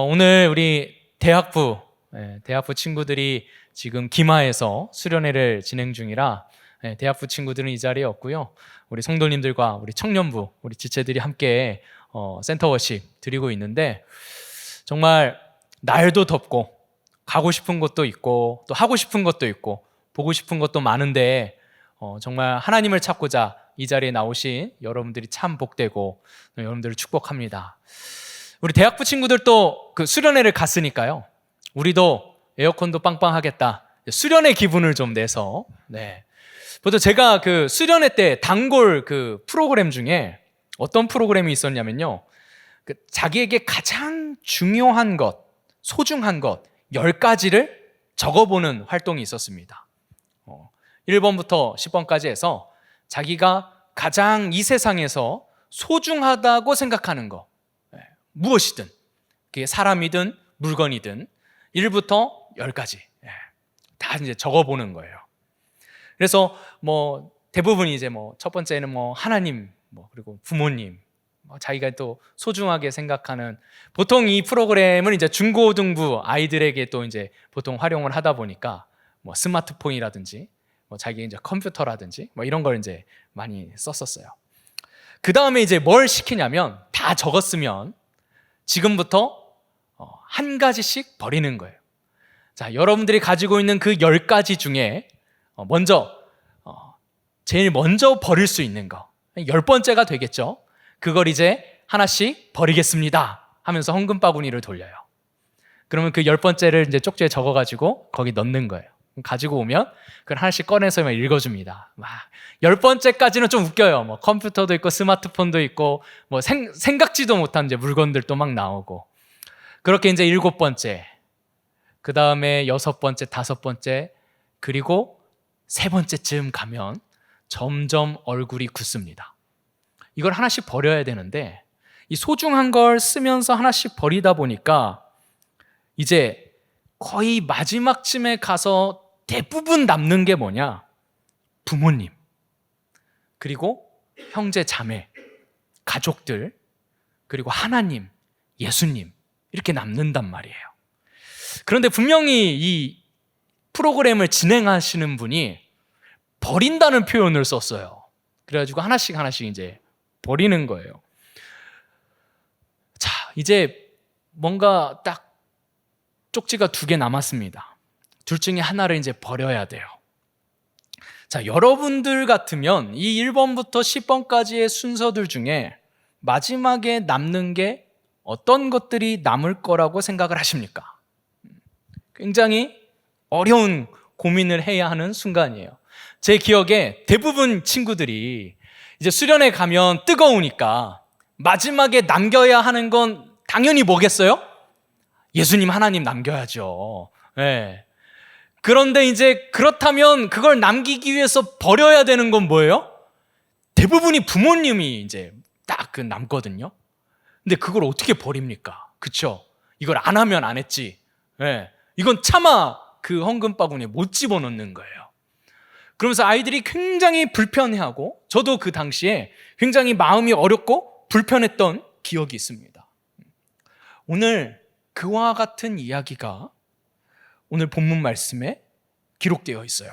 오늘 우리 대학부 친구들이 지금 기마에서 수련회를 진행 중이라 대학부 친구들은 이 자리에 없고요. 우리 성도님들과 우리 청년부, 우리 지체들이 함께 센터워십 드리고 있는데 정말 날도 덥고 가고 싶은 곳도 있고 또 하고 싶은 것도 있고 보고 싶은 것도 많은데 정말 하나님을 찾고자 이 자리에 나오신 여러분들이 참 복되고 여러분들을 축복합니다. 우리 대학부 친구들도 그 수련회를 갔으니까요. 우리도 에어컨도 빵빵하겠다. 수련회 기분을 좀 내서 보통 제가 그 수련회 때 단골 그 프로그램 중에 어떤 프로그램이 있었냐면요. 그 자기에게 가장 중요한 것, 소중한 것 10가지를 적어보는 활동이 있었습니다. 1번부터 10번까지 해서 자기가 가장 이 세상에서 소중하다고 생각하는 것 무엇이든 그게 사람이든 물건이든 1부터 10가지 다 이제 적어보는 거예요. 그래서 뭐 대부분이 이제 뭐 첫 번째는 뭐 하나님, 그리고 부모님, 자기가 또 소중하게 생각하는 보통 이 프로그램을 이제 중고등부 아이들에게 또 이제 보통 활용을 하다 보니까 뭐 스마트폰이라든지 자기 이제 컴퓨터라든지 이런 걸 이제 많이 썼었어요. 그 다음에 이제 뭘 시키냐면 다 적었으면 지금부터 한 가지씩 버리는 거예요. 자, 여러분들이 가지고 있는 그 10가지 중에 제일 먼저 버릴 수 있는 거 10번째가 되겠죠. 그걸 이제 하나씩 버리겠습니다 하면서 헌금바구니를 돌려요. 그러면 그 10번째를 이제 쪽지에 적어가지고 거기 넣는 거예요. 가지고 오면 그걸 하나씩 꺼내서 읽어줍니다. 10번째까지는 좀 웃겨요. 컴퓨터도 있고 스마트폰도 있고 생각지도 못한 이제 물건들도 막 나오고 그렇게 이제 7번째, 그 다음에 6번째, 5번째, 그리고 3번째쯤 가면 점점 얼굴이 굳습니다. 이걸 하나씩 버려야 되는데 이 소중한 걸 쓰면서 하나씩 버리다 보니까 이제 거의 마지막쯤에 가서 대부분 남는 게 뭐냐? 부모님, 그리고 형제 자매, 가족들, 그리고 하나님, 예수님 이렇게 남는단 말이에요. 그런데 분명히 이 프로그램을 진행하시는 분이 버린다는 표현을 썼어요. 그래가지고 하나씩 이제 버리는 거예요. 자, 이제 뭔가 딱 쪽지가 2개 남았습니다. 둘 중에 하나를 이제 버려야 돼요. 자, 여러분들 같으면 이 1번부터 10번까지의 순서들 중에 마지막에 남는 게 어떤 것들이 남을 거라고 생각을 하십니까? 굉장히 어려운 고민을 해야 하는 순간이에요. 제 기억에 대부분 친구들이 이제 수련회 가면 뜨거우니까 마지막에 남겨야 하는 건 당연히 뭐겠어요? 예수님, 하나님 남겨야죠. 그런데 이제 그렇다면 그걸 남기기 위해서 버려야 되는 건 뭐예요? 대부분이 부모님이 이제 딱 남거든요. 근데 그걸 어떻게 버립니까? 그쵸? 이걸 안 하면 안 했지. 이건 차마 그 헌금바구니에 못 집어넣는 거예요. 그러면서 아이들이 굉장히 불편해하고 저도 그 당시에 굉장히 마음이 어렵고 불편했던 기억이 있습니다. 오늘 그와 같은 이야기가 오늘 본문 말씀에 기록되어 있어요.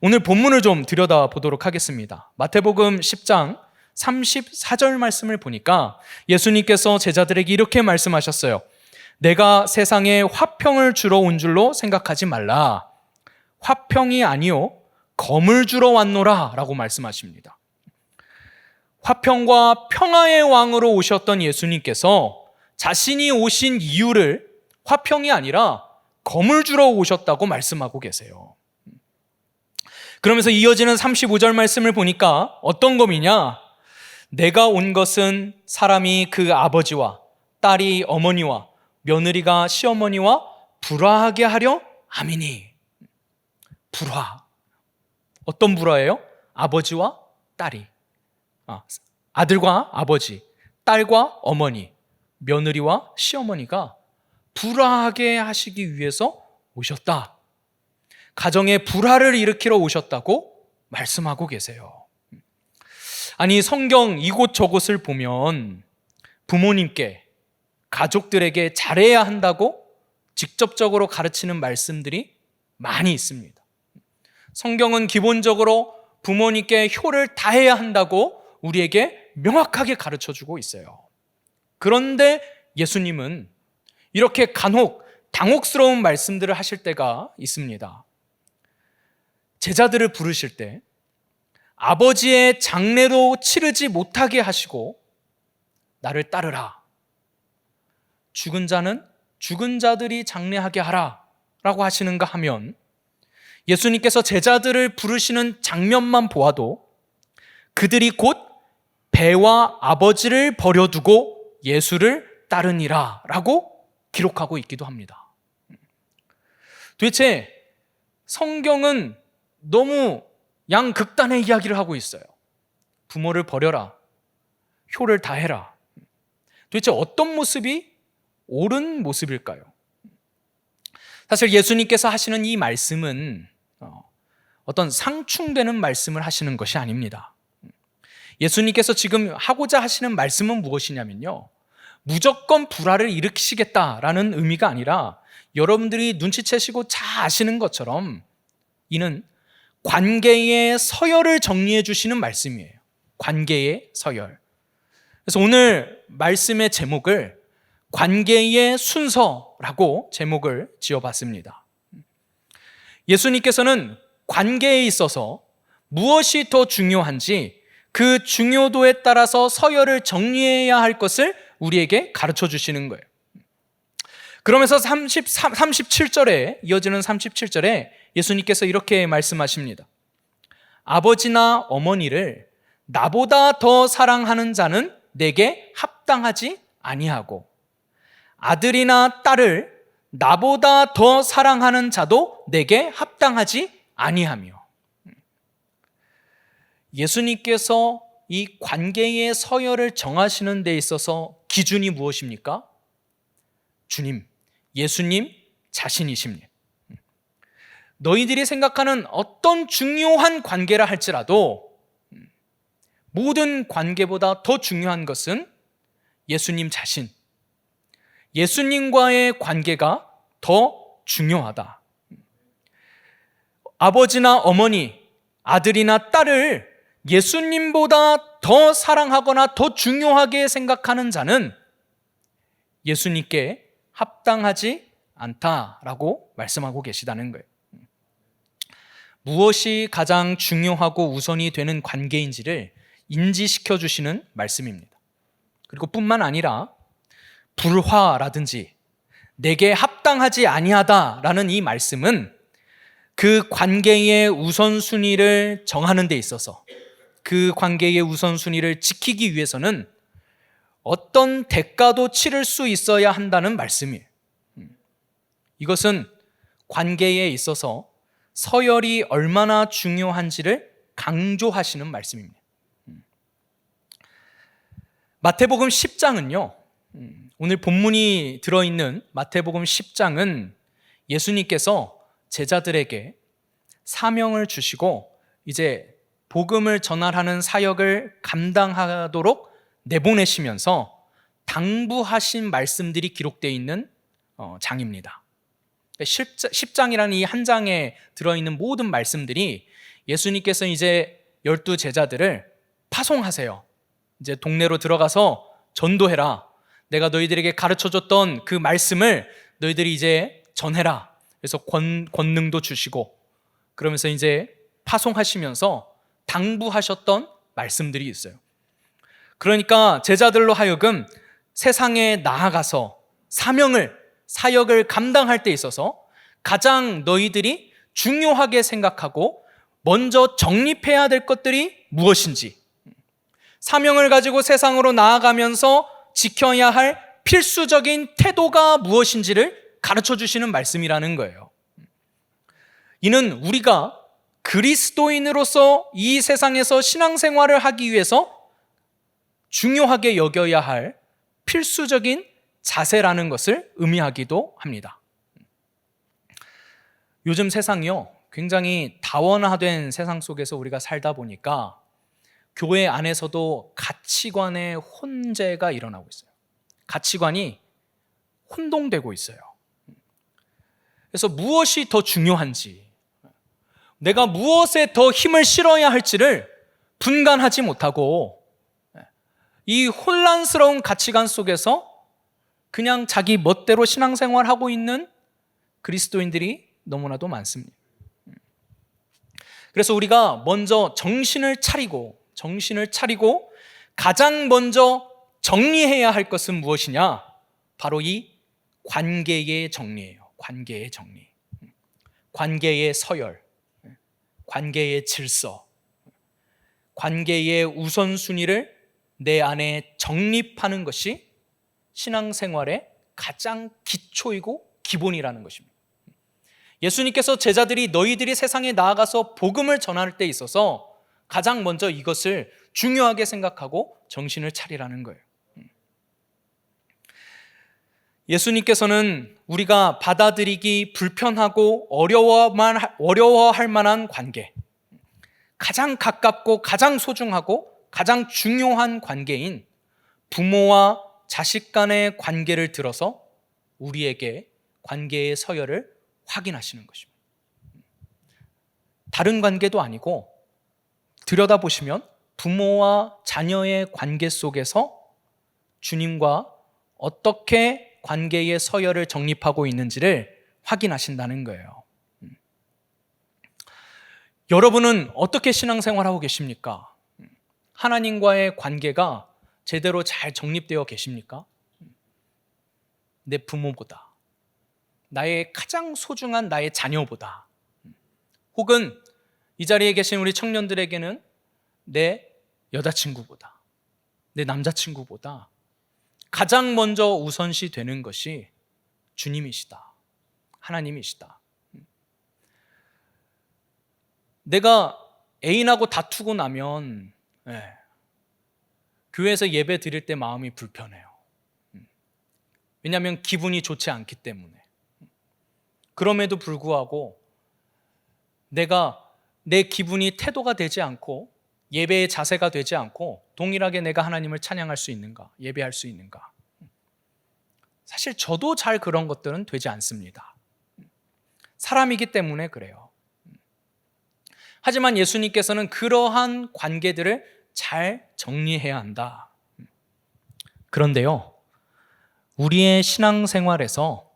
오늘 본문을 좀 들여다보도록 하겠습니다. 마태복음 10장 34절 말씀을 보니까 예수님께서 제자들에게 이렇게 말씀하셨어요. 내가 세상에 화평을 주러 온 줄로 생각하지 말라. 화평이 아니요 검을 주러 왔노라 라고 말씀하십니다. 화평과 평화의 왕으로 오셨던 예수님께서 자신이 오신 이유를 화평이 아니라 검을 주러 오셨다고 말씀하고 계세요. 그러면서 이어지는 35절 말씀을 보니까 어떤 검이냐? 내가 온 것은 사람이 그 아버지와 딸이 어머니와 며느리가 시어머니와 불화하게 하려 함이니. 불화. 어떤 불화예요? 아버지와 딸이. 아들과 아버지, 딸과 어머니, 며느리와 시어머니가 불화하게 하시기 위해서 오셨다. 가정에 불화를 일으키러 오셨다고 말씀하고 계세요. 아니, 성경 이곳저곳을 보면 부모님께 가족들에게 잘해야 한다고 직접적으로 가르치는 말씀들이 많이 있습니다. 성경은 기본적으로 부모님께 효를 다해야 한다고 우리에게 명확하게 가르쳐주고 있어요. 그런데 예수님은 이렇게 간혹 당혹스러운 말씀들을 하실 때가 있습니다. 제자들을 부르실 때 아버지의 장례도 치르지 못하게 하시고 나를 따르라. 죽은 자는 죽은 자들이 장례하게 하라 라고 하시는가 하면, 예수님께서 제자들을 부르시는 장면만 보아도 그들이 곧 배와 아버지를 버려두고 예수를 따르니라 라고 기록하고 있기도 합니다. 도대체 성경은 너무 양극단의 이야기를 하고 있어요. 부모를 버려라, 효를 다해라. 도대체 어떤 모습이 옳은 모습일까요? 사실 예수님께서 하시는 이 말씀은 어떤 상충되는 말씀을 하시는 것이 아닙니다. 예수님께서 지금 하고자 하시는 말씀은 무엇이냐면요, 무조건 불화를 일으키시겠다라는 의미가 아니라, 여러분들이 눈치채시고 잘 아시는 것처럼 이는 관계의 서열을 정리해 주시는 말씀이에요. 관계의 서열. 그래서 오늘 말씀의 제목을 관계의 순서라고 제목을 지어봤습니다. 예수님께서는 관계에 있어서 무엇이 더 중요한지 그 중요도에 따라서 서열을 정리해야 할 것을 우리에게 가르쳐 주시는 거예요. 그러면서 37절에 이어지는 37절에 예수님께서 이렇게 말씀하십니다. 아버지나 어머니를 나보다 더 사랑하는 자는 내게 합당하지 아니하고, 아들이나 딸을 나보다 더 사랑하는 자도 내게 합당하지 아니하며. 예수님께서 이 관계의 서열을 정하시는 데 있어서 기준이 무엇입니까? 주님, 예수님 자신이십니다. 너희들이 생각하는 어떤 중요한 관계라 할지라도 모든 관계보다 더 중요한 것은 예수님 자신, 예수님과의 관계가 더 중요하다. 아버지나 어머니, 아들이나 딸을 예수님보다 더 사랑하거나 더 중요하게 생각하는 자는 예수님께 합당하지 않다라고 말씀하고 계시다는 거예요. 무엇이 가장 중요하고 우선이 되는 관계인지를 인지시켜 주시는 말씀입니다. 그리고 뿐만 아니라 불화라든지 내게 합당하지 아니하다라는 이 말씀은 그 관계의 우선순위를 정하는 데 있어서, 그 관계의 우선순위를 지키기 위해서는 어떤 대가도 치를 수 있어야 한다는 말씀이에요. 이것은 관계에 있어서 서열이 얼마나 중요한지를 강조하시는 말씀입니다. 마태복음 10장은요, 오늘 본문이 들어있는 마태복음 10장은 예수님께서 제자들에게 사명을 주시고 이제 복음을 전하는 사역을 감당하도록 내보내시면서 당부하신 말씀들이 기록되어 있는 장입니다. 10장이라는 이 한 장에 들어있는 모든 말씀들이 예수님께서 이제 12 제자들을 파송하세요. 이제 동네로 들어가서 전도해라. 내가 너희들에게 가르쳐줬던 그 말씀을 너희들이 이제 전해라. 그래서 권능도 주시고, 그러면서 이제 파송하시면서 당부하셨던 말씀들이 있어요. 그러니까 제자들로 하여금 세상에 나아가서 사역을 감당할 때 있어서 가장 너희들이 중요하게 생각하고 먼저 정립해야 될 것들이 무엇인지, 사명을 가지고 세상으로 나아가면서 지켜야 할 필수적인 태도가 무엇인지를 가르쳐 주시는 말씀이라는 거예요. 이는 우리가 그리스도인으로서 이 세상에서 신앙생활을 하기 위해서 중요하게 여겨야 할 필수적인 자세라는 것을 의미하기도 합니다. 요즘 세상이요, 굉장히 다원화된 세상 속에서 우리가 살다 보니까 교회 안에서도 가치관의 혼재가 일어나고 있어요. 가치관이 혼동되고 있어요. 그래서 무엇이 더 중요한지, 내가 무엇에 더 힘을 실어야 할지를 분간하지 못하고 이 혼란스러운 가치관 속에서 그냥 자기 멋대로 신앙생활하고 있는 그리스도인들이 너무나도 많습니다. 그래서 우리가 먼저 정신을 차리고 가장 먼저 정리해야 할 것은 무엇이냐? 바로 이 관계의 정리예요. 관계의 정리. 관계의 서열, 관계의 질서, 관계의 우선순위를 내 안에 정립하는 것이 신앙생활의 가장 기초이고 기본이라는 것입니다. 예수님께서 제자들이 너희들이 세상에 나아가서 복음을 전할 때 있어서 가장 먼저 이것을 중요하게 생각하고 정신을 차리라는 거예요. 예수님께서는 우리가 받아들이기 불편하고 어려워할 만한 관계, 가장 가깝고 가장 소중하고 가장 중요한 관계인 부모와 자식 간의 관계를 들어서 우리에게 관계의 서열을 확인하시는 것입니다. 다른 관계도 아니고 들여다보시면 부모와 자녀의 관계 속에서 주님과 어떻게 관계의 서열을 정립하고 있는지를 확인하신다는 거예요. 여러분은 어떻게 신앙생활하고 계십니까? 하나님과의 관계가 제대로 잘 정립되어 계십니까? 내 부모보다, 나의 가장 소중한 나의 자녀보다, 혹은 이 자리에 계신 우리 청년들에게는 내 여자친구보다, 내 남자친구보다 가장 먼저 우선시 되는 것이 주님이시다, 하나님이시다. 내가 애인하고 다투고 나면 교회에서 예배 드릴 때 마음이 불편해요. 왜냐하면 기분이 좋지 않기 때문에. 그럼에도 불구하고 내가 내 기분이 태도가 되지 않고 예배의 자세가 되지 않고 동일하게 내가 하나님을 찬양할 수 있는가, 예배할 수 있는가? 사실 저도 잘 그런 것들은 되지 않습니다. 사람이기 때문에 그래요. 하지만 예수님께서는 그러한 관계들을 잘 정리해야 한다. 그런데요, 우리의 신앙생활에서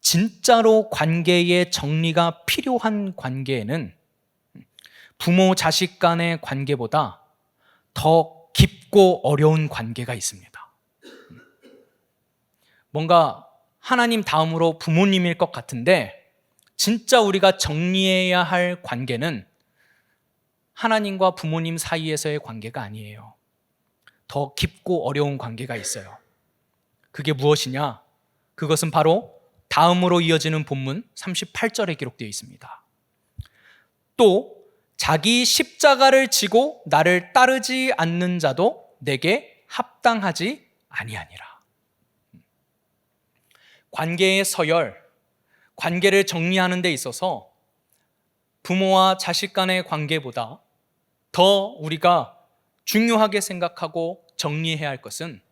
진짜로 관계의 정리가 필요한 관계에는 부모 자식 간의 관계보다 더 깊고 어려운 관계가 있습니다. 뭔가 하나님 다음으로 부모님일 것 같은데 진짜 우리가 정리해야 할 관계는 하나님과 부모님 사이에서의 관계가 아니에요. 더 깊고 어려운 관계가 있어요. 그게 무엇이냐? 그것은 바로 다음으로 이어지는 본문 38절에 기록되어 있습니다. 또 자기 십자가를 지고 나를 따르지 않는 자도 내게 합당하지 아니하니라. 관계의 서열, 관계를 정리하는 데 있어서 부모와 자식 간의 관계보다 더 우리가 중요하게 생각하고 정리해야 할 것은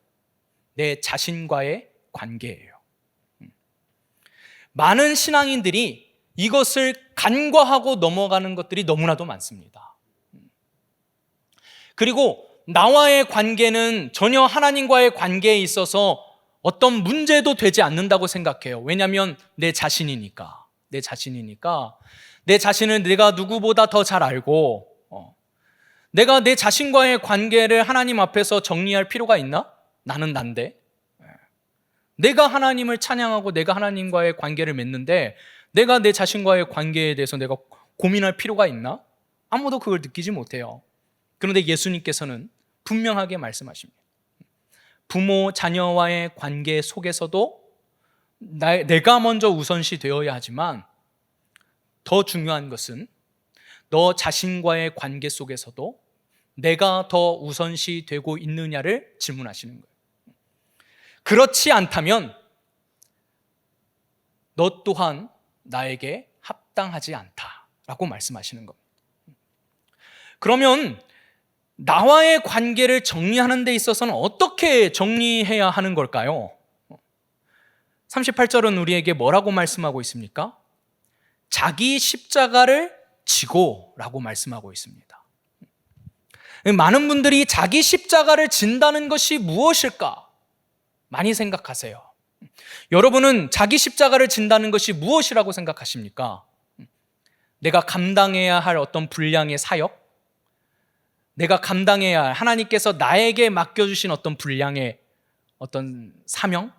내 자신과의 관계예요. 많은 신앙인들이 이것을 간과하고 넘어가는 것들이 너무나도 많습니다. 그리고 나와의 관계는 전혀 하나님과의 관계에 있어서 어떤 문제도 되지 않는다고 생각해요. 왜냐하면 내 자신이니까. 내 자신을 내가 누구보다 더 잘 알고 내가 내 자신과의 관계를 하나님 앞에서 정리할 필요가 있나? 나는 난데. 내가 하나님을 찬양하고 내가 하나님과의 관계를 맺는데 내가 내 자신과의 관계에 대해서 내가 고민할 필요가 있나? 아무도 그걸 느끼지 못해요. 그런데 예수님께서는 분명하게 말씀하십니다. 부모, 자녀와의 관계 속에서도 내가 먼저 우선시 되어야 하지만 더 중요한 것은 너 자신과의 관계 속에서도 내가 더 우선시 되고 있느냐를 질문하시는 거예요. 그렇지 않다면 너 또한 나에게 합당하지 않다라고 말씀하시는 겁니다. 그러면 나와의 관계를 정리하는 데 있어서는 어떻게 정리해야 하는 걸까요? 38절은 우리에게 뭐라고 말씀하고 있습니까? 자기 십자가를 지고 라고 말씀하고 있습니다. 많은 분들이 자기 십자가를 진다는 것이 무엇일까? 많이 생각하세요. 여러분은 자기 십자가를 진다는 것이 무엇이라고 생각하십니까? 내가 감당해야 할 어떤 분량의 사역? 내가 감당해야 할 하나님께서 나에게 맡겨주신 어떤 분량의 어떤 사명?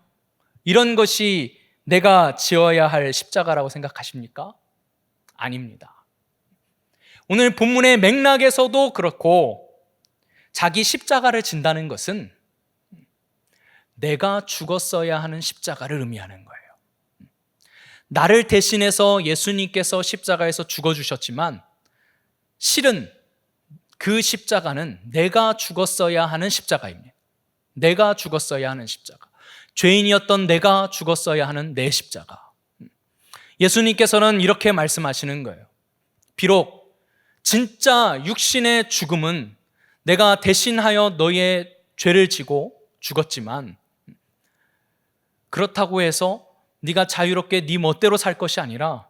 이런 것이 내가 지어야 할 십자가라고 생각하십니까? 아닙니다. 오늘 본문의 맥락에서도 그렇고 자기 십자가를 진다는 것은 내가 죽었어야 하는 십자가를 의미하는 거예요. 나를 대신해서 예수님께서 십자가에서 죽어주셨지만 실은 그 십자가는 내가 죽었어야 하는 십자가입니다. 내가 죽었어야 하는 십자가. 죄인이었던 내가 죽었어야 하는 내 십자가. 예수님께서는 이렇게 말씀하시는 거예요. 비록 진짜 육신의 죽음은 내가 대신하여 너의 죄를 지고 죽었지만 그렇다고 해서 네가 자유롭게 네 멋대로 살 것이 아니라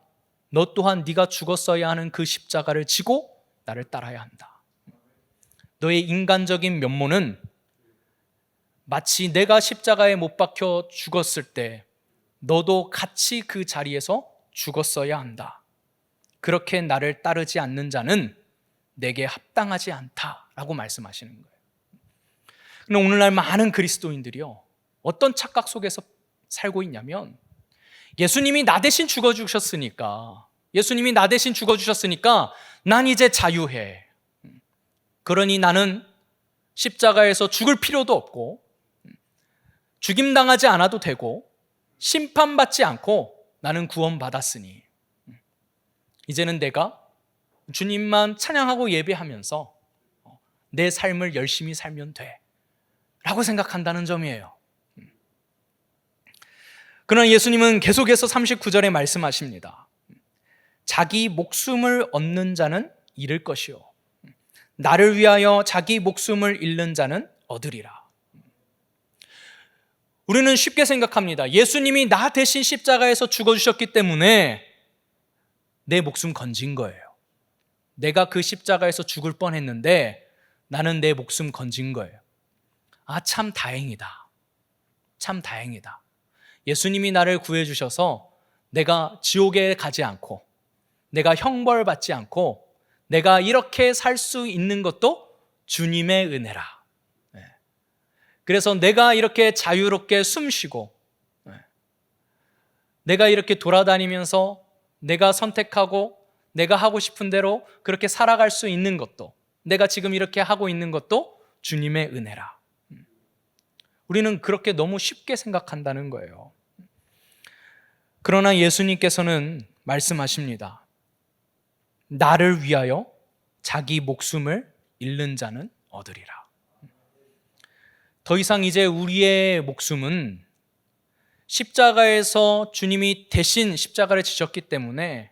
너 또한 네가 죽었어야 하는 그 십자가를 지고 나를 따라야 한다. 너의 인간적인 면모는 마치 내가 십자가에 못 박혀 죽었을 때 너도 같이 그 자리에서 죽었어야 한다. 그렇게 나를 따르지 않는 자는 내게 합당하지 않다라고 말씀하시는 거예요. 그런데 오늘날 많은 그리스도인들이요, 어떤 착각 속에서 살고 있냐면 예수님이 나 대신 죽어주셨으니까 난 이제 자유해. 그러니 나는 십자가에서 죽을 필요도 없고 죽임당하지 않아도 되고 심판받지 않고 나는 구원받았으니 이제는 내가 주님만 찬양하고 예배하면서 내 삶을 열심히 살면 돼 라고 생각한다는 점이에요. 그러나 예수님은 계속해서 39절에 말씀하십니다. 자기 목숨을 얻는 자는 잃을 것이요 나를 위하여 자기 목숨을 잃는 자는 얻으리라. 우리는 쉽게 생각합니다. 예수님이 나 대신 십자가에서 죽어주셨기 때문에 내 목숨 건진 거예요. 내가 그 십자가에서 죽을 뻔했는데 나는 내 목숨 건진 거예요. 아, 참 다행이다. 참 다행이다. 예수님이 나를 구해주셔서 내가 지옥에 가지 않고 내가 형벌받지 않고 내가 이렇게 살 수 있는 것도 주님의 은혜라. 그래서 내가 이렇게 자유롭게 숨 쉬고 내가 이렇게 돌아다니면서 내가 선택하고 내가 하고 싶은 대로 그렇게 살아갈 수 있는 것도, 내가 지금 이렇게 하고 있는 것도 주님의 은혜라. 우리는 그렇게 너무 쉽게 생각한다는 거예요. 그러나 예수님께서는 말씀하십니다. 나를 위하여 자기 목숨을 잃는 자는 얻으리라. 더 이상 이제 우리의 목숨은 십자가에서 주님이 대신 십자가를 지셨기 때문에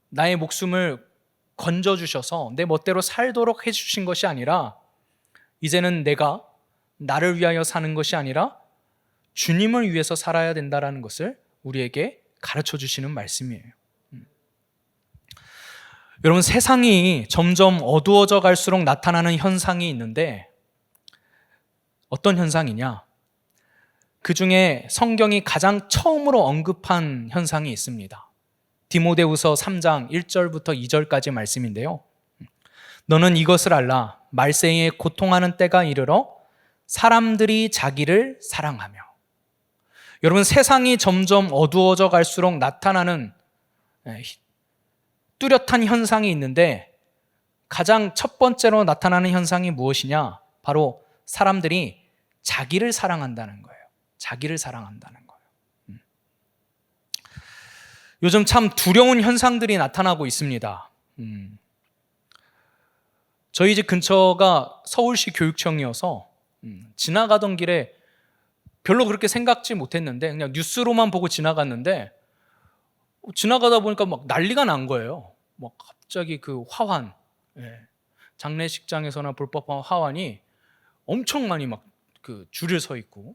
나의 목숨을 건져주셔서 내 멋대로 살도록 해주신 것이 아니라 이제는 내가 나를 위하여 사는 것이 아니라 주님을 위해서 살아야 된다는 것을 우리에게 가르쳐 주시는 말씀이에요. 여러분, 세상이 점점 어두워져 갈수록 나타나는 현상이 있는데 어떤 현상이냐? 그 중에 성경이 가장 처음으로 언급한 현상이 있습니다. 디모데후서 3장 1절부터 2절까지 말씀인데요. 너는 이것을 알라. 말세에 고통하는 때가 이르러 사람들이 자기를 사랑하며. 여러분, 세상이 점점 어두워져 갈수록 나타나는 뚜렷한 현상이 있는데 가장 첫 번째로 나타나는 현상이 무엇이냐? 바로 사람들이 자기를 사랑한다는 거예요. 자기를 사랑한다는 거예요. 요즘 참 두려운 현상들이 나타나고 있습니다. 저희 집 근처가 서울시 교육청이어서 지나가던 길에 별로 그렇게 생각지 못했는데 그냥 뉴스로만 보고 지나갔는데 지나가다 보니까 막 난리가 난 거예요. 막 갑자기 그 화환, 장례식장에서나 볼 법한 화환이 엄청 많이 막 그 줄을 서 있고,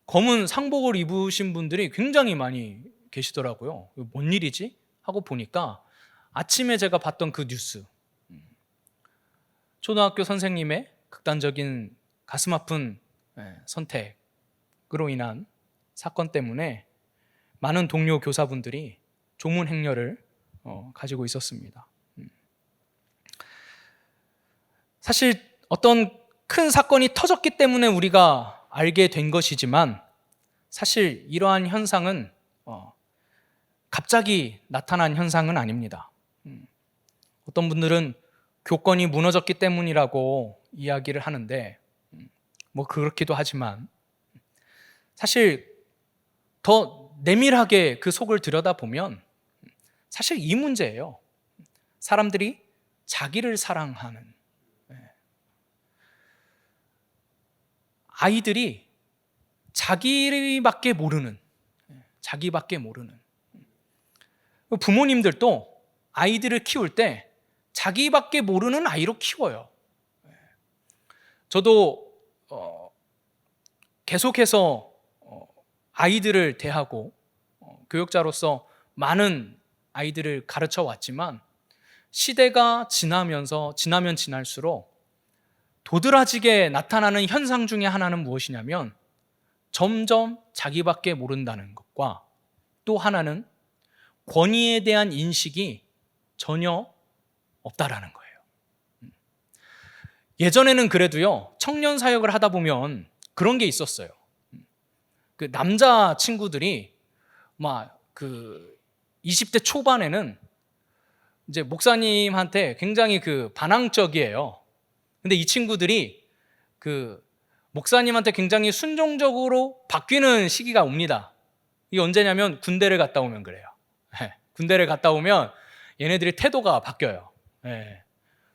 검은 상복을 입으신 분들이 굉장히 많이 계시더라고요. 뭔 일이지? 하고 보니까 아침에 제가 봤던 그 뉴스, 초등학교 선생님의 극단적인 가슴 아픈 선택으로 인한 사건 때문에 많은 동료 교사분들이 조문 행렬을 가지고 있었습니다. 사실 어떤 큰 사건이 터졌기 때문에 우리가 알게 된 것이지만, 사실 이러한 현상은 갑자기 나타난 현상은 아닙니다. 어떤 분들은 교권이 무너졌기 때문이라고 이야기를 하는데, 뭐 그렇기도 하지만 사실 더 내밀하게 그 속을 들여다보면 사실 이 문제예요. 사람들이 자기를 사랑하는, 아이들이 자기밖에 모르는, 부모님들도 아이들을 키울 때 자기밖에 모르는 아이로 키워요. 저도 계속해서 아이들을 대하고 교육자로서 많은 아이들을 가르쳐 왔지만, 시대가 지나면 지날수록 도드라지게 나타나는 현상 중에 하나는 무엇이냐면, 점점 자기밖에 모른다는 것과, 또 하나는 권위에 대한 인식이 전혀 없다라는 거예요. 예전에는 그래도요, 청년 사역을 하다 보면 그런 게 있었어요. 그 남자 친구들이 막 그 20대 초반에는 이제 목사님한테 굉장히 그 반항적이에요. 근데 이 친구들이 그 목사님한테 굉장히 순종적으로 바뀌는 시기가 옵니다. 이게 언제냐면 군대를 갔다 오면 그래요. 군대를 갔다 오면 얘네들이 태도가 바뀌어요.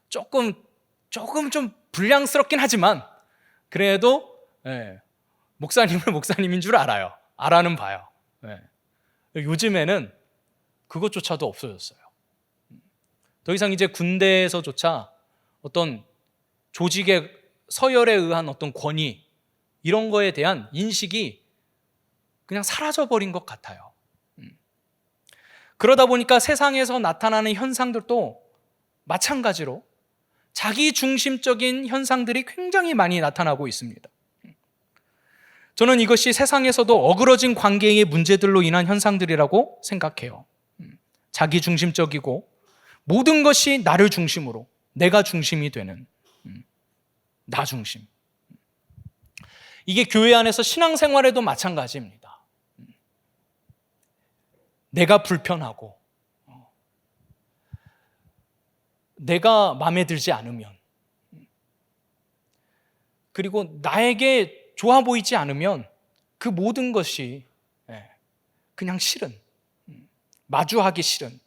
조금 좀 불량스럽긴 하지만 그래도 목사님을 목사님인 줄 알아는 봐요. 요즘에는 그것조차도 없어졌어요. 더 이상 이제 군대에서조차 어떤 조직의 서열에 의한 어떤 권위, 이런 거에 대한 인식이 그냥 사라져버린 것 같아요. 그러다 보니까 세상에서 나타나는 현상들도 마찬가지로 자기 중심적인 현상들이 굉장히 많이 나타나고 있습니다. 저는 이것이 세상에서도 어그러진 관계의 문제들로 인한 현상들이라고 생각해요. 자기 중심적이고 모든 것이 나를 중심으로, 내가 중심이 되는 나 중심. 이게 교회 안에서 신앙생활에도 마찬가지입니다. 내가 불편하고 내가 마음에 들지 않으면, 그리고 나에게 좋아 보이지 않으면 그 모든 것이 그냥 싫은, 마주하기 싫은.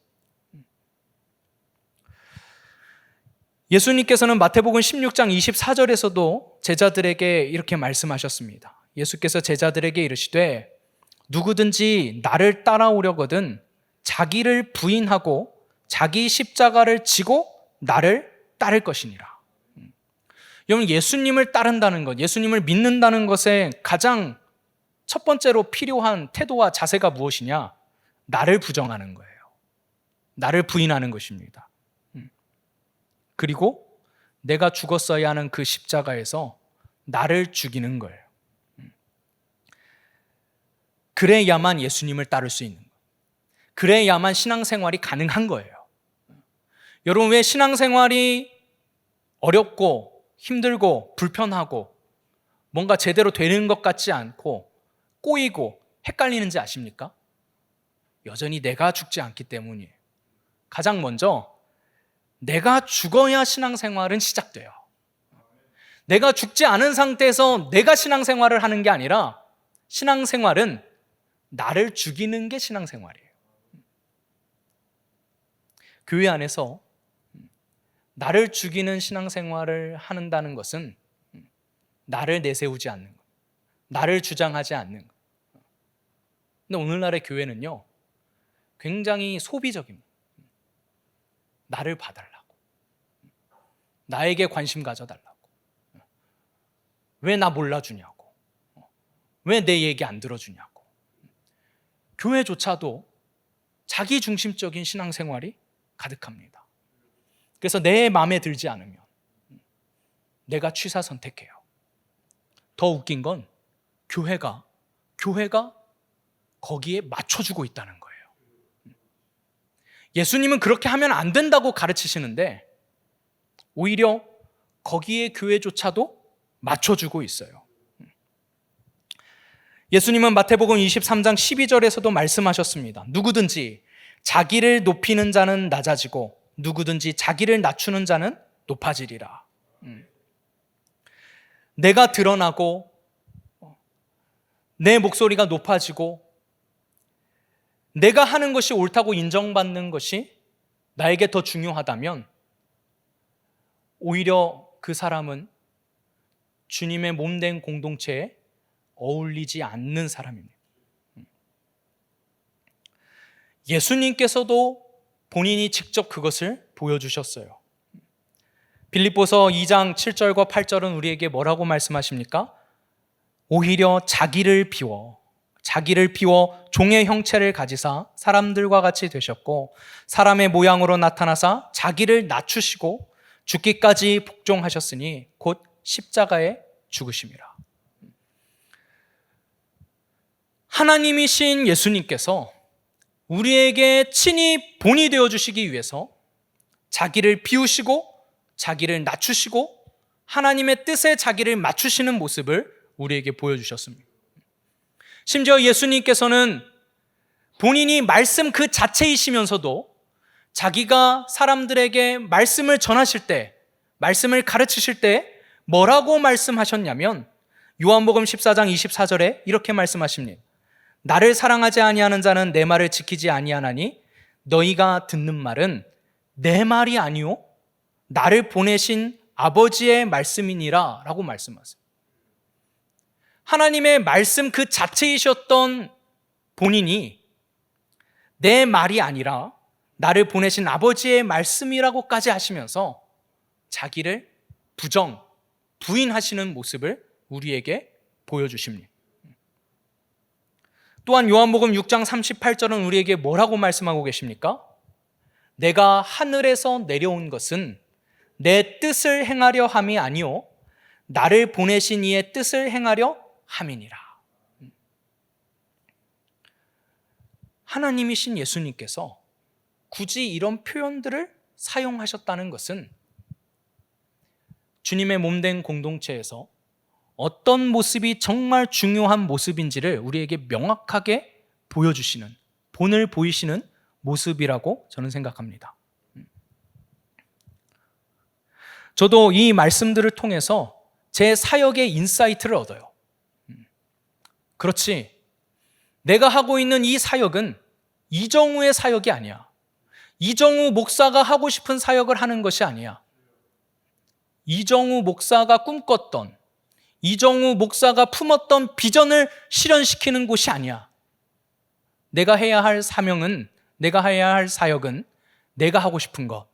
예수님께서는 마태복음 16장 24절에서도 제자들에게 이렇게 말씀하셨습니다. 예수께서 제자들에게 이르시되 누구든지 나를 따라오려거든 자기를 부인하고 자기 십자가를 지고 나를 따를 것이니라. 여러분, 예수님을 따른다는 것, 예수님을 믿는다는 것에 가장 첫 번째로 필요한 태도와 자세가 무엇이냐? 나를 부정하는 거예요. 나를 부인하는 것입니다. 그리고 내가 죽었어야 하는 그 십자가에서 나를 죽이는 거예요. 그래야만 예수님을 따를 수 있는 거예요. 그래야만 신앙생활이 가능한 거예요. 여러분, 왜 신앙생활이 어렵고 힘들고 불편하고 뭔가 제대로 되는 것 같지 않고 꼬이고 헷갈리는지 아십니까? 여전히 내가 죽지 않기 때문이에요. 가장 먼저 내가 죽어야 신앙생활은 시작돼요. 내가 죽지 않은 상태에서 내가 신앙생활을 하는 게 아니라, 신앙생활은 나를 죽이는 게 신앙생활이에요. 교회 안에서 나를 죽이는 신앙생활을 한다는 것은 나를 내세우지 않는 것, 나를 주장하지 않는 것. 근데 오늘날의 교회는요, 굉장히 소비적입니다. 나를 봐달라고, 나에게 관심 가져달라고, 왜 나 몰라주냐고, 왜 내 얘기 안 들어주냐고. 교회조차도 자기 중심적인 신앙생활이 가득합니다. 그래서 내 마음에 들지 않으면 내가 취사 선택해요. 더 웃긴 건 교회가 거기에 맞춰주고 있다는 거예요. 예수님은 그렇게 하면 안 된다고 가르치시는데 오히려 거기에 교회조차도 맞춰주고 있어요. 예수님은 마태복음 23장 12절에서도 말씀하셨습니다. 누구든지 자기를 높이는 자는 낮아지고 누구든지 자기를 낮추는 자는 높아지리라. 내가 드러나고 내 목소리가 높아지고 내가 하는 것이 옳다고 인정받는 것이 나에게 더 중요하다면 오히려 그 사람은 주님의 몸된 공동체에 어울리지 않는 사람입니다. 예수님께서도 본인이 직접 그것을 보여주셨어요. 빌립보서 2장 7절과 8절은 우리에게 뭐라고 말씀하십니까? 오히려 자기를 비워 종의 형체를 가지사 사람들과 같이 되셨고 사람의 모양으로 나타나사 자기를 낮추시고 죽기까지 복종하셨으니 곧 십자가에 죽으심이라. 하나님이신 예수님께서 우리에게 친히 본이 되어주시기 위해서 자기를 비우시고 자기를 낮추시고 하나님의 뜻에 자기를 맞추시는 모습을 우리에게 보여주셨습니다. 심지어 예수님께서는 본인이 말씀 그 자체이시면서도 자기가 사람들에게 말씀을 전하실 때, 말씀을 가르치실 때 뭐라고 말씀하셨냐면 요한복음 14장 24절에 이렇게 말씀하십니다. 나를 사랑하지 아니하는 자는 내 말을 지키지 아니하나니 너희가 듣는 말은 내 말이 아니요 나를 보내신 아버지의 말씀이니라 라고 말씀하세요. 하나님의 말씀 그 자체이셨던 본인이 내 말이 아니라 나를 보내신 아버지의 말씀이라고까지 하시면서 자기를 부인하시는 모습을 우리에게 보여주십니다. 또한 요한복음 6장 38절은 우리에게 뭐라고 말씀하고 계십니까? 내가 하늘에서 내려온 것은 내 뜻을 행하려 함이 아니요 나를 보내신 이의 뜻을 행하려 함이니라. 하나님이신 예수님께서 굳이 이런 표현들을 사용하셨다는 것은 주님의 몸된 공동체에서 어떤 모습이 정말 중요한 모습인지를 우리에게 명확하게 보여주시는, 본을 보이시는 모습이라고 저는 생각합니다. 저도 이 말씀들을 통해서 제 사역의 인사이트를 얻어요. 그렇지, 내가 하고 있는 이 사역은 이정우의 사역이 아니야. 이정우 목사가 하고 싶은 사역을 하는 것이 아니야. 이정우 목사가 꿈꿨던, 이정우 목사가 품었던 비전을 실현시키는 곳이 아니야. 내가 해야 할 사명은, 내가 해야 할 사역은 내가 하고 싶은 것,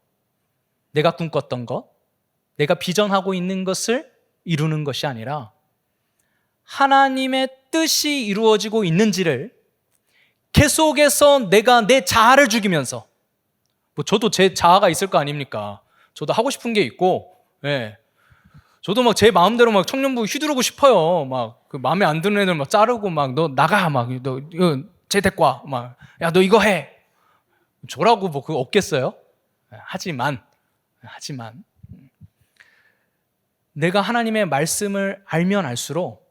내가 꿈꿨던 것, 내가 비전하고 있는 것을 이루는 것이 아니라 하나님의 뜻이 이루어지고 있는지를 계속해서 내가 내 자아를 죽이면서, 저도 제 자아가 있을 거 아닙니까? 저도 하고 싶은 게 있고, 저도 막 제 마음대로 막 청년부 휘두르고 싶어요. 막 그 마음에 안 드는 애들 막 자르고 막 너 나가, 막 너 이거 쟤 데리고 와, 막 야 너 이거 해. 저라고 뭐 그거 없겠어요? 하지만 내가 하나님의 말씀을 알면 알수록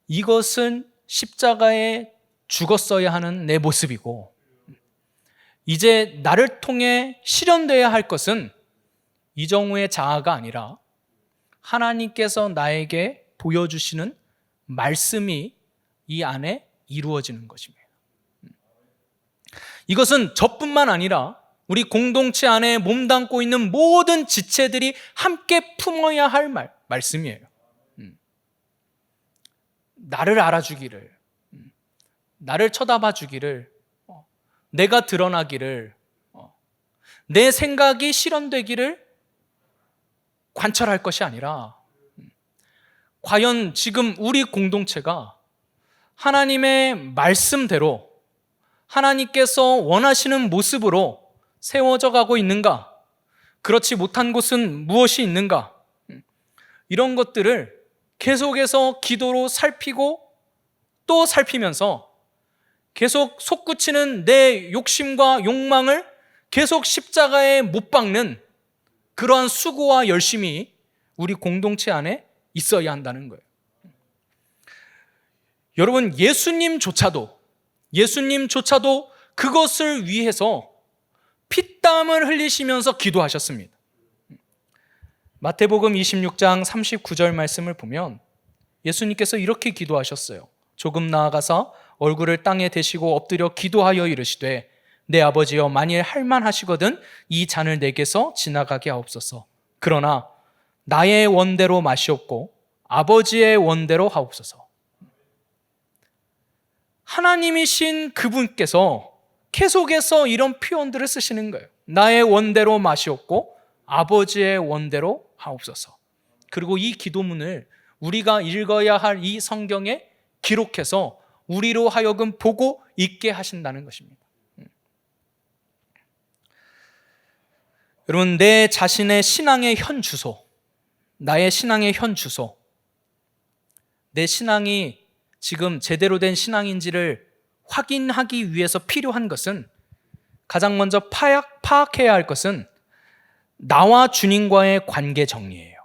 이것은 십자가에 죽었어야 하는 내 모습이고 이제 나를 통해 실현되어야 할 것은 이정우의 자아가 아니라 하나님께서 나에게 보여주시는 말씀이 이 안에 이루어지는 것입니다. 이것은 저뿐만 아니라 우리 공동체 안에 몸담고 있는 모든 지체들이 함께 품어야 할 말씀이에요. 나를 알아주기를, 나를 쳐다봐 주기를, 내가 드러나기를, 내 생각이 실현되기를 관철할 것이 아니라 과연 지금 우리 공동체가 하나님의 말씀대로 하나님께서 원하시는 모습으로 세워져 가고 있는가? 그렇지 못한 곳은 무엇이 있는가? 이런 것들을 계속해서 기도로 살피고 또 살피면서 계속 솟구치는 내 욕심과 욕망을 계속 십자가에 못 박는 그러한 수고와 열심이 우리 공동체 안에 있어야 한다는 거예요. 여러분, 예수님조차도 그것을 위해서 피땀을 흘리시면서 기도하셨습니다. 마태복음 26장 39절 말씀을 보면 예수님께서 이렇게 기도하셨어요. 조금 나아가서 얼굴을 땅에 대시고 엎드려 기도하여 이르시되 내 아버지여, 만일 할만하시거든 이 잔을 내게서 지나가게 하옵소서. 그러나 나의 원대로 마시옵고 아버지의 원대로 하옵소서. 하나님이신 그분께서 계속해서 이런 표현들을 쓰시는 거예요. 나의 원대로 마시옵고 아버지의 원대로 하옵소서. 그리고 이 기도문을 우리가 읽어야 할 이 성경에 기록해서 우리로 하여금 보고 읽게 하신다는 것입니다. 여러분, 내 자신의 신앙의 현 주소, 나의 신앙의 현 주소, 내 신앙이 지금 제대로 된 신앙인지를 확인하기 위해서 필요한 것은, 가장 먼저 파악해야 할 것은 나와 주님과의 관계 정리예요.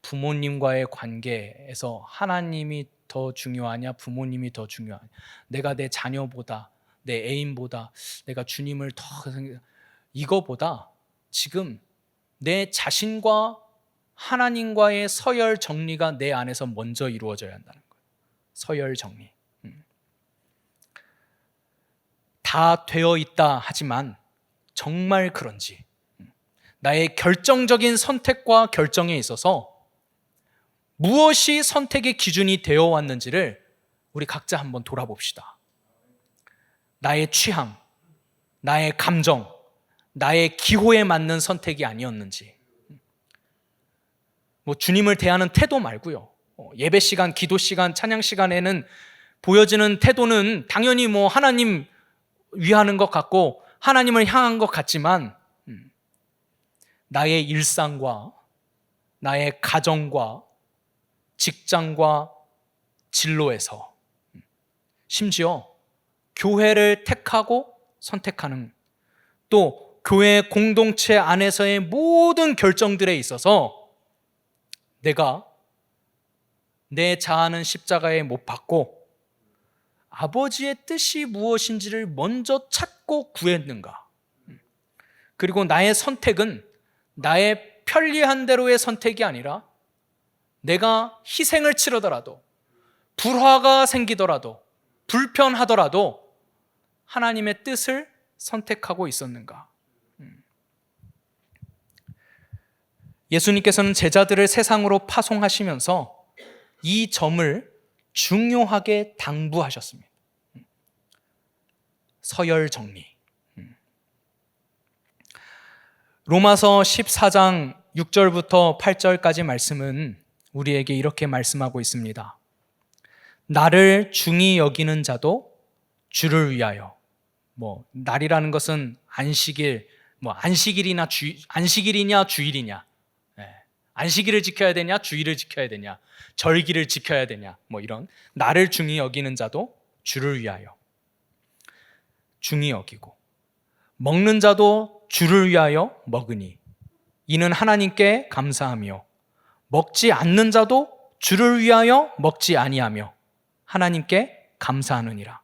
부모님과의 관계에서 하나님이 더 중요하냐, 부모님이 더 중요하냐, 내가 내 자녀보다, 내 애인보다 내가 주님을 더, 이거보다 지금 내 자신과 하나님과의 서열 정리가 내 안에서 먼저 이루어져야 한다는 거예요. 서열 정리. 다 되어 있다 하지만 정말 그런지, 나의 결정적인 선택과 결정에 있어서 무엇이 선택의 기준이 되어 왔는지를 우리 각자 한번 돌아봅시다. 나의 취향, 나의 감정, 나의 기호에 맞는 선택이 아니었는지. 주님을 대하는 태도 말고요, 예배 시간, 기도 시간, 찬양 시간에는 보여지는 태도는 당연히 하나님 위하는 것 같고 하나님을 향한 것 같지만, 나의 일상과 나의 가정과 직장과 진로에서, 심지어 교회를 택하고 선택하는, 또 교회 공동체 안에서의 모든 결정들에 있어서 내가 내 자아는 십자가에 못 박고 아버지의 뜻이 무엇인지를 먼저 찾고 구했는가? 그리고 나의 선택은 나의 편리한 대로의 선택이 아니라 내가 희생을 치르더라도, 불화가 생기더라도, 불편하더라도 하나님의 뜻을 선택하고 있었는가? 예수님께서는 제자들을 세상으로 파송하시면서 이 점을 중요하게 당부하셨습니다. 서열 정리. 로마서 14장 6절부터 8절까지 말씀은 우리에게 이렇게 말씀하고 있습니다. 나를 중히 여기는 자도 주를 위하여. 날이라는 것은 안식일, 안식일이냐 주일이냐, 안식일을 지켜야 되냐 주일을 지켜야 되냐, 절기를 지켜야 되냐, 이런, 나를 중히 여기는 자도 주를 위하여 중히 여기고, 먹는 자도 주를 위하여 먹으니 이는 하나님께 감사하며, 먹지 않는 자도 주를 위하여 먹지 아니하며 하나님께 감사하느니라.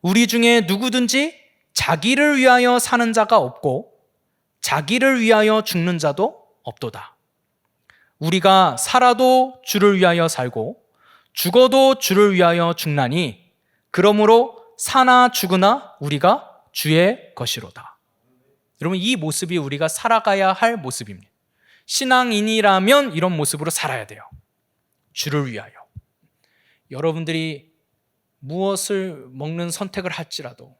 우리 중에 누구든지 자기를 위하여 사는 자가 없고 자기를 위하여 죽는 자도 없도다. 우리가 살아도 주를 위하여 살고 죽어도 주를 위하여 죽나니 그러므로 사나 죽으나 우리가 주의 것이로다. 여러분, 이 모습이 우리가 살아가야 할 모습입니다. 신앙인이라면 이런 모습으로 살아야 돼요. 주를 위하여. 여러분들이 무엇을 먹는 선택을 할지라도,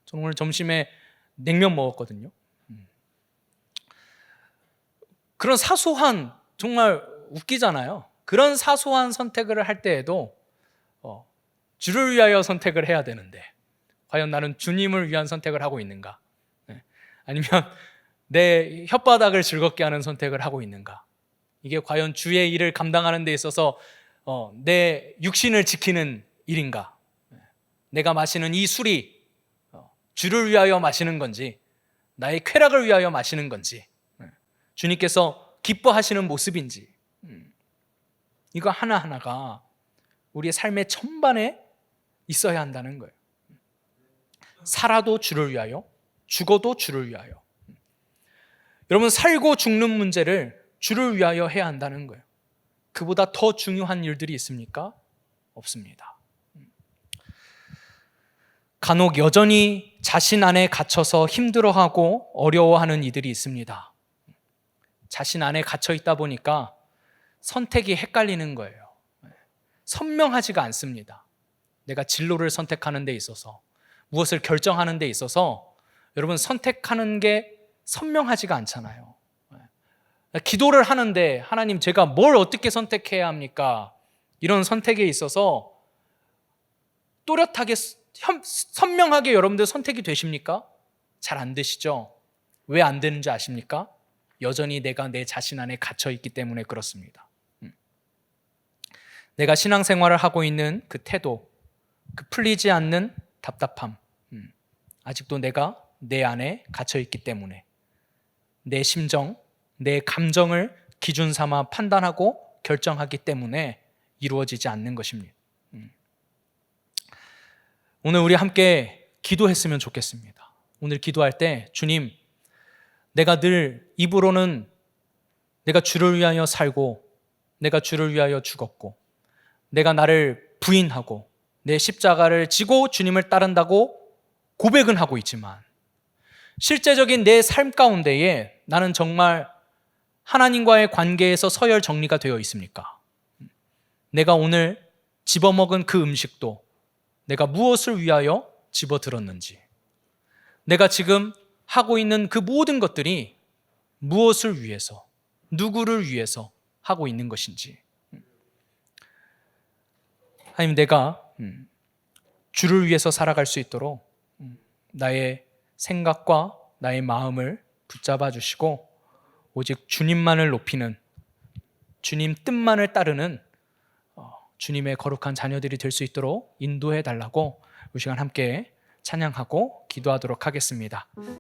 저는 오늘 점심에 냉면 먹었거든요. 그런 사소한, 정말 웃기잖아요. 그런 사소한 선택을 할 때에도 주를 위하여 선택을 해야 되는데 과연 나는 주님을 위한 선택을 하고 있는가? 아니면 내 혓바닥을 즐겁게 하는 선택을 하고 있는가? 이게 과연 주의 일을 감당하는 데 있어서 내 육신을 지키는 일인가? 내가 마시는 이 술이 주를 위하여 마시는 건지 나의 쾌락을 위하여 마시는 건지 주님께서 기뻐하시는 모습인지 이거 하나하나가 우리의 삶의 전반에 있어야 한다는 거예요. 살아도 주를 위하여, 죽어도 주를 위하여. 여러분, 살고 죽는 문제를 주를 위하여 해야 한다는 거예요. 그보다 더 중요한 일들이 있습니까? 없습니다. 간혹 여전히 자신 안에 갇혀서 힘들어하고 어려워하는 이들이 있습니다. 자신 안에 갇혀 있다 보니까 선택이 헷갈리는 거예요. 선명하지가 않습니다. 내가 진로를 선택하는 데 있어서, 무엇을 결정하는 데 있어서 여러분 선택하는 게 선명하지가 않잖아요. 기도를 하는데 하나님 제가 뭘 어떻게 선택해야 합니까? 이런 선택에 있어서 또렷하게 선명하게 여러분들 선택이 되십니까? 잘 안 되시죠? 왜 안 되는지 아십니까? 여전히 내가 내 자신 안에 갇혀 있기 때문에 그렇습니다. 내가 신앙생활을 하고 있는 그 태도, 그 풀리지 않는 답답함, 아직도 내가 내 안에 갇혀 있기 때문에 내 심정, 내 감정을 기준 삼아 판단하고 결정하기 때문에 이루어지지 않는 것입니다. 오늘 우리 함께 기도했으면 좋겠습니다. 오늘 기도할 때 주님, 내가 늘 입으로는 내가 주를 위하여 살고 내가 주를 위하여 죽었고 내가 나를 부인하고 내 십자가를 지고 주님을 따른다고 고백은 하고 있지만 실제적인 내 삶 가운데에 나는 정말 하나님과의 관계에서 서열 정리가 되어 있습니까? 내가 오늘 집어먹은 그 음식도 내가 무엇을 위하여 집어들었는지, 내가 지금 하고 있는 그 모든 것들이 무엇을 위해서, 누구를 위해서 하고 있는 것인지. 하나님, 내가 주를 위해서 살아갈 수 있도록 나의 생각과 나의 마음을 붙잡아 주시고 오직 주님만을 높이는, 주님 뜻만을 따르는 주님의 거룩한 자녀들이 될 수 있도록 인도해 달라고 이 시간 함께 찬양하고 기도하도록 하겠습니다.